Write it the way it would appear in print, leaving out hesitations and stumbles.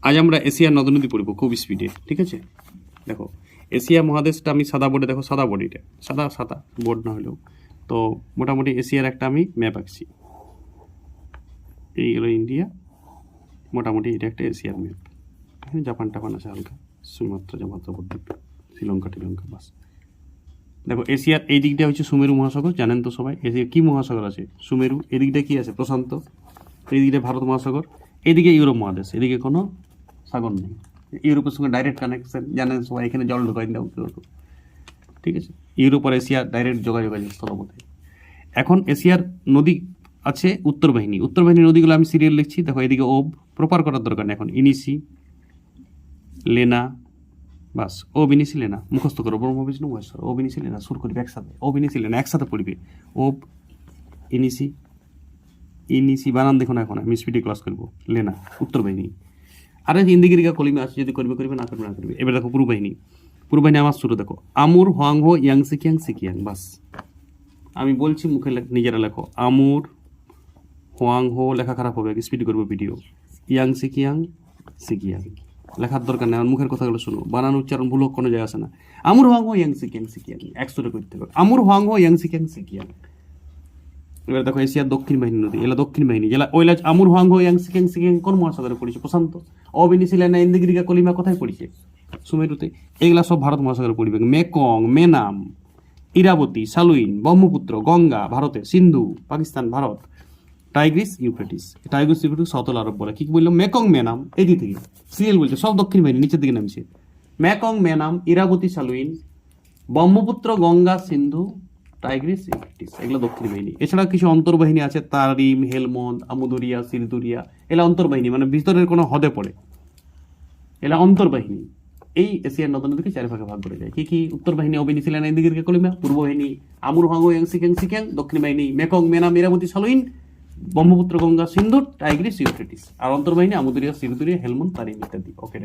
আজ আমরা এশিয়ার নদ নদী পড়ব খুব স্পিডে, ঠিক আছে? দেখো এশিয়া মহাদেশটা আমি সাদা বোর্ডে, দেখো সাদা বডিটা, সাদা সাদা বোর্ড না হলেও তো মোটামুটি এশিয়ার একটা আমি ম্যাপ আঁকছি। এই হলো ইন্ডিয়া, মোটামুটি এটা একটা এশিয়ার ম্যাপ। এখানে জাপান টাপান আছে হালকা, সুমাত্রা জামাত্রা বদ্বীপ, শ্রীলঙ্কা টিলঙ্কা, বাস। দেখো এশিয়ার এই দিকটা হচ্ছে সুমেরু মহাসাগর, জানেন তো সবাই। এশিয়ার কি মহাসাগর আছে? সুমেরু। এদিকটা কি আছে? প্রশান্ত। এই দিকটা ভারত মহাসাগর, এদিকে ইউরোপ মহাদেশ, এদিকে কোনো সাগর নেই। ইউরোপের সঙ্গে ডাইরেক্ট কানেকশন, জানেন সবাই। এখানে জল ঢোকাই দাও, ঠিক আছে? ইউরোপ আর এশিয়া ডাইরেক্ট যোগাযোগ আছে স্থলপথে। এখন এশিয়ার নদী আছে উত্তর বাহিনী। উত্তর বাহিনী নদীগুলো আমি সিরিয়াল লিখছি। দেখো এদিকে ওব, প্রপার করার দরকার নেই এখন। ইনিসি, লেনা, বাস। ও বিনিসি লেনা মুখস্থ করো। ব্রহ্ম বিষ্ণু মহেশ্বর, ও বিনিসি লেনা সুর করবে একসাথে। ও বিনিসি লেনা একসাথে পড়বে। ওব, ইনিসি, ইনিসি বানান দেখো না এখন, আমি স্পিডে ক্লাস করবো। লেনা উত্তর বাহিনী। আর হিন্দিগিরিকা কলিমে আছে, যদি করবে করবে, না করবে না করবে। এবার দেখো পূর্ব বাহিনী। পূর্ব বাহিনী আমার শুরু দেখো, আমুর, হোয়াংহো, ইয়াং সিকিয়াং, সিকিয়াং, বাস। আমি বলছি মুখে নিজেরা লেখো। আমুর, হোয়াংহো, লেখা খারাপ হবে, স্পিড করবো ভিডিও। ইয়াং সিকিয়াং, সিকিয়াং, লেখার দরকার নেই, আমার মুখের কথাগুলো শুনো। বানান উচ্চারণ ভুল কোনো জায়গা আসে না। আমুর হোয়াংহো ইয়াং সিকিয়াং, সিকিয়াং একশোটা করতে হবে। আমুর হোয়াংহো ইয়াং সিকিয়াং, সিকিয়াং। এবার দেখো এশিয়ার দক্ষিণ বাহিনী নদী, এলা দক্ষিণ বাহিনী জেলা। ওইলা আমুর হোয়াংহো ইয়াং সিকিয়াং, সিকিয়াং কোন মহাসাগরে পড়েছে? প্রশান্ত। অবিনিসিলেনা, ইন্দিগিরিকা কলিমা কোথায় পড়েছে? সুমেরুতে। এগুলা সব ভারত মহাসাগরে পড়বে। Mekong, Menam, Irrawaddy, Salween, Brahmaputra, Ganga ভারতে, Sindhu Pakistan, Bharat, Tigris, Euphrates. Tigris Euphrates south Arab বলে। কি বললো? মেকং, মেনাম, এই দিক থেকে সিরিয়াল বলছে, সব দক্ষিণ বাহিনী নিচের দিকে নামছে। Mekong, Menam, Irrawaddy, Salween, Brahmaputra, Ganga, সিন্ধু, টাইগ্রিস, ইউফ্রেটিস, এগুলো দক্ষিণ বাহিনী। এছাড়া কিছু অন্তর্বাহিনী আছে, তারিম, হেলমন্দ, আমুদরিয়া, সিরদুরিয়া, এগুলো অন্তর্বাহিনী, মানে ভিতরের কোনো হদে পড়ে, এগুলো অন্তর্বাহিনী। এই এশিয়ার নদ নদীকে চারি ভাগে ভাগ করে যায়। কি কি? উত্তর বাহিনী অবিনিসিলেনা, ইন্দিগিরিকা কলিমা। পূর্ব বাহিনী আমুর, হোয়াংহো, ইয়াং সিকিয়াং, সিকিয়াং। দক্ষিণ বাহিনী Mekong, Menam, Irrawaddy, Salween, Brahmaputra, Ganga, সিন্ধু, টাইগ্রিস, ইউফ্রেটিস। আর অন্তর্বাহিনী আমুদরিয়া, সিরদুরিয়া, হেলমন্দ, তারিম ইত্যাদি। ওকে।